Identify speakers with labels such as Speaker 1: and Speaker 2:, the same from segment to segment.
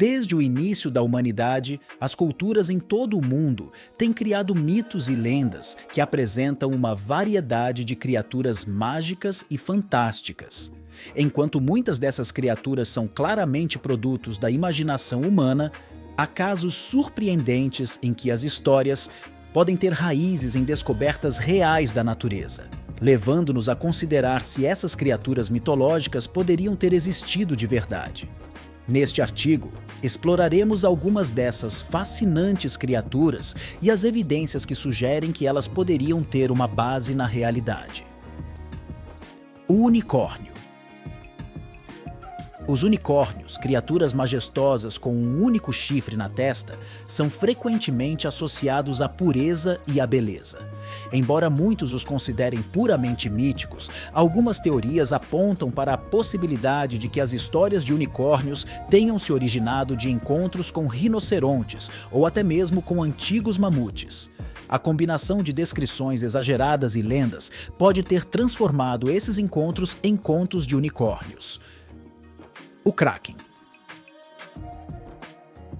Speaker 1: Desde o início da humanidade, as culturas em todo o mundo têm criado mitos e lendas que apresentam uma variedade de criaturas mágicas e fantásticas. Enquanto muitas dessas criaturas são claramente produtos da imaginação humana, há casos surpreendentes em que as histórias podem ter raízes em descobertas reais da natureza, levando-nos a considerar se essas criaturas mitológicas poderiam ter existido de verdade. Neste artigo, exploraremos algumas dessas fascinantes criaturas e as evidências que sugerem que elas poderiam ter uma base na realidade. O unicórnio. Os unicórnios, criaturas majestosas com um único chifre na testa, são frequentemente associados à pureza e à beleza. Embora muitos os considerem puramente míticos, algumas teorias apontam para a possibilidade de que as histórias de unicórnios tenham se originado de encontros com rinocerontes ou até mesmo com antigos mamutes. A combinação de descrições exageradas e lendas pode ter transformado esses encontros em contos de unicórnios. O Kraken.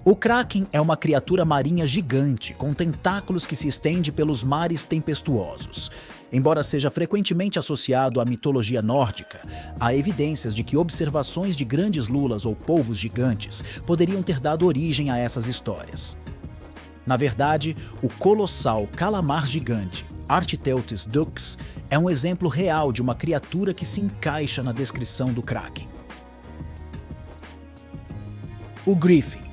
Speaker 1: O Kraken é uma criatura marinha gigante, com tentáculos que se estende pelos mares tempestuosos. Embora seja frequentemente associado à mitologia nórdica, há evidências de que observações de grandes lulas ou polvos gigantes poderiam ter dado origem a essas histórias. Na verdade, o colossal calamar gigante, Architeuthis dux, é um exemplo real de uma criatura que se encaixa na descrição do Kraken. O Griffin.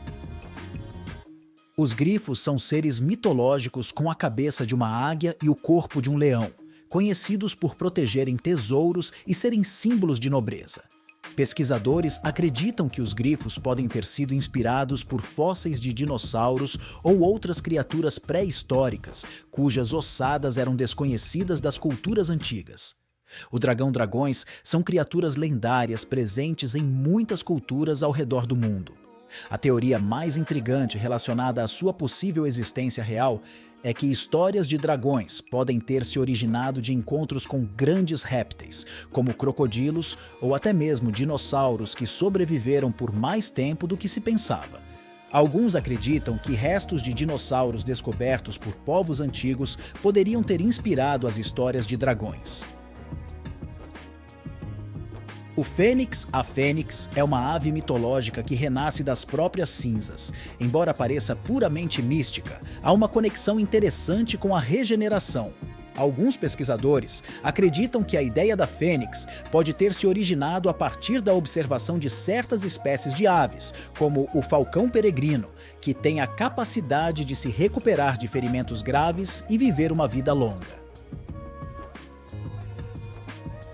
Speaker 1: Os grifos são seres mitológicos com a cabeça de uma águia e o corpo de um leão, conhecidos por protegerem tesouros e serem símbolos de nobreza. Pesquisadores acreditam que os grifos podem ter sido inspirados por fósseis de dinossauros ou outras criaturas pré-históricas, cujas ossadas eram desconhecidas das culturas antigas. O dragão-dragões são criaturas lendárias presentes em muitas culturas ao redor do mundo. A teoria mais intrigante relacionada à sua possível existência real é que histórias de dragões podem ter se originado de encontros com grandes répteis, como crocodilos ou até mesmo dinossauros que sobreviveram por mais tempo do que se pensava. Alguns acreditam que restos de dinossauros descobertos por povos antigos poderiam ter inspirado as histórias de dragões. O fênix, a fênix, é uma ave mitológica que renasce das próprias cinzas. Embora pareça puramente mística, há uma conexão interessante com a regeneração. Alguns pesquisadores acreditam que a ideia da fênix pode ter se originado a partir da observação de certas espécies de aves, como o falcão peregrino, que tem a capacidade de se recuperar de ferimentos graves e viver uma vida longa.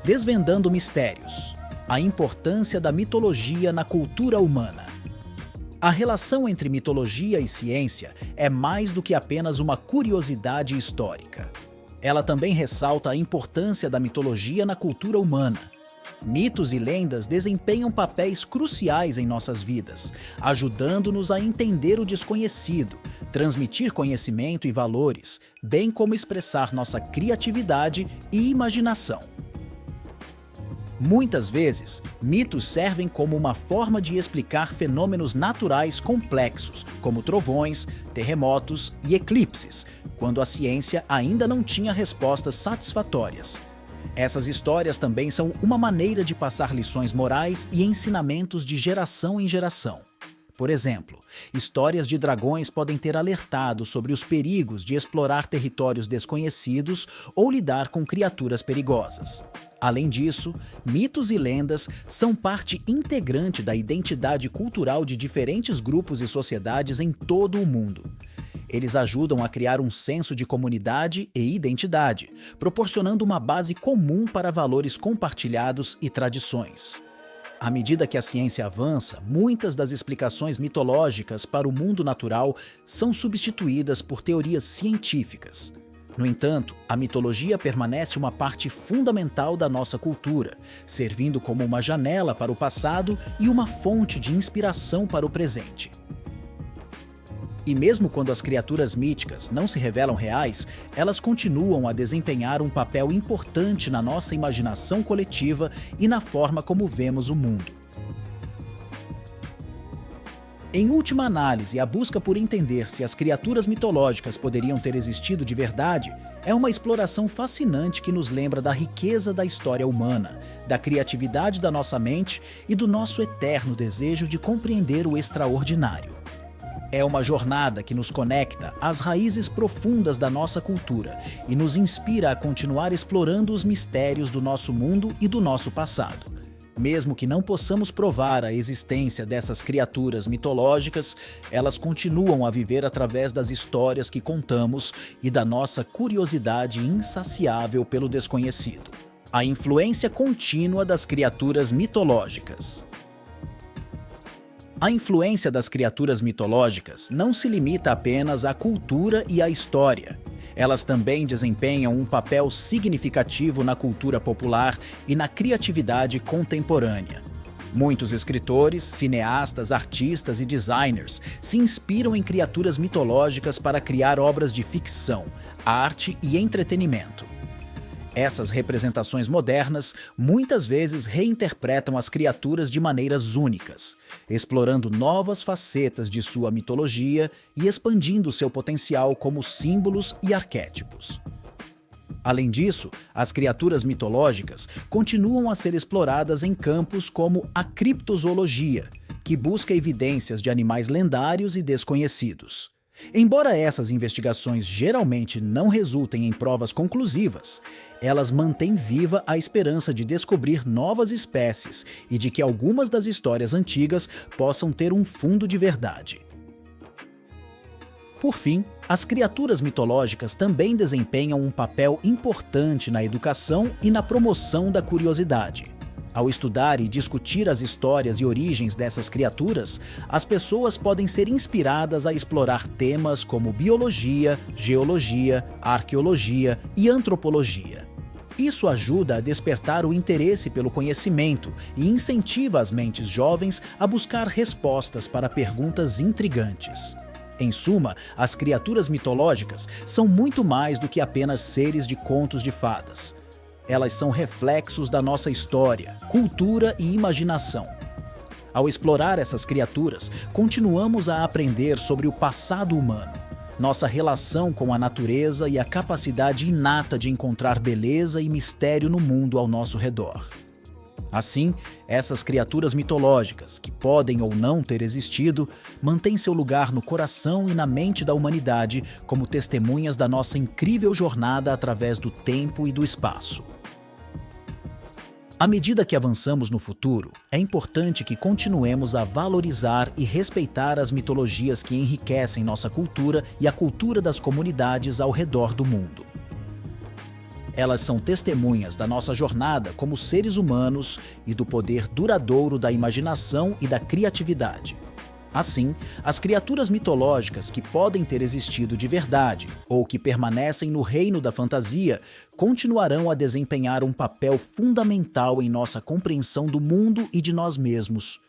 Speaker 1: Desvendando mistérios. A importância da mitologia na cultura humana. A relação entre mitologia e ciência é mais do que apenas uma curiosidade histórica. Ela também ressalta a importância da mitologia na cultura humana. Mitos e lendas desempenham papéis cruciais em nossas vidas, ajudando-nos a entender o desconhecido, transmitir conhecimento e valores, bem como expressar nossa criatividade e imaginação. Muitas vezes, mitos servem como uma forma de explicar fenômenos naturais complexos, como trovões, terremotos e eclipses, quando a ciência ainda não tinha respostas satisfatórias. Essas histórias também são uma maneira de passar lições morais e ensinamentos de geração em geração. Por exemplo, histórias de dragões podem ter alertado sobre os perigos de explorar territórios desconhecidos ou lidar com criaturas perigosas. Além disso, mitos e lendas são parte integrante da identidade cultural de diferentes grupos e sociedades em todo o mundo. Eles ajudam a criar um senso de comunidade e identidade, proporcionando uma base comum para valores compartilhados e tradições. À medida que a ciência avança, muitas das explicações mitológicas para o mundo natural são substituídas por teorias científicas. No entanto, a mitologia permanece uma parte fundamental da nossa cultura, servindo como uma janela para o passado e uma fonte de inspiração para o presente. E mesmo quando as criaturas míticas não se revelam reais, elas continuam a desempenhar um papel importante na nossa imaginação coletiva e na forma como vemos o mundo. Em última análise, a busca por entender se as criaturas mitológicas poderiam ter existido de verdade é uma exploração fascinante que nos lembra da riqueza da história humana, da criatividade da nossa mente e do nosso eterno desejo de compreender o extraordinário. É uma jornada que nos conecta às raízes profundas da nossa cultura e nos inspira a continuar explorando os mistérios do nosso mundo e do nosso passado. Mesmo que não possamos provar a existência dessas criaturas mitológicas, elas continuam a viver através das histórias que contamos e da nossa curiosidade insaciável pelo desconhecido. A influência contínua das criaturas mitológicas. A influência das criaturas mitológicas não se limita apenas à cultura e à história. Elas também desempenham um papel significativo na cultura popular e na criatividade contemporânea. Muitos escritores, cineastas, artistas e designers se inspiram em criaturas mitológicas para criar obras de ficção, arte e entretenimento. Essas representações modernas muitas vezes reinterpretam as criaturas de maneiras únicas, explorando novas facetas de sua mitologia e expandindo seu potencial como símbolos e arquétipos. Além disso, as criaturas mitológicas continuam a ser exploradas em campos como a criptozoologia, que busca evidências de animais lendários e desconhecidos. Embora essas investigações geralmente não resultem em provas conclusivas, elas mantêm viva a esperança de descobrir novas espécies e de que algumas das histórias antigas possam ter um fundo de verdade. Por fim, as criaturas mitológicas também desempenham um papel importante na educação e na promoção da curiosidade. Ao estudar e discutir as histórias e origens dessas criaturas, as pessoas podem ser inspiradas a explorar temas como biologia, geologia, arqueologia e antropologia. Isso ajuda a despertar o interesse pelo conhecimento e incentiva as mentes jovens a buscar respostas para perguntas intrigantes. Em suma, as criaturas mitológicas são muito mais do que apenas seres de contos de fadas. Elas são reflexos da nossa história, cultura e imaginação. Ao explorar essas criaturas, continuamos a aprender sobre o passado humano, nossa relação com a natureza e a capacidade inata de encontrar beleza e mistério no mundo ao nosso redor. Assim, essas criaturas mitológicas, que podem ou não ter existido, mantêm seu lugar no coração e na mente da humanidade como testemunhas da nossa incrível jornada através do tempo e do espaço. À medida que avançamos no futuro, é importante que continuemos a valorizar e respeitar as mitologias que enriquecem nossa cultura e a cultura das comunidades ao redor do mundo. Elas são testemunhas da nossa jornada como seres humanos e do poder duradouro da imaginação e da criatividade. Assim, as criaturas mitológicas que podem ter existido de verdade ou que permanecem no reino da fantasia continuarão a desempenhar um papel fundamental em nossa compreensão do mundo e de nós mesmos.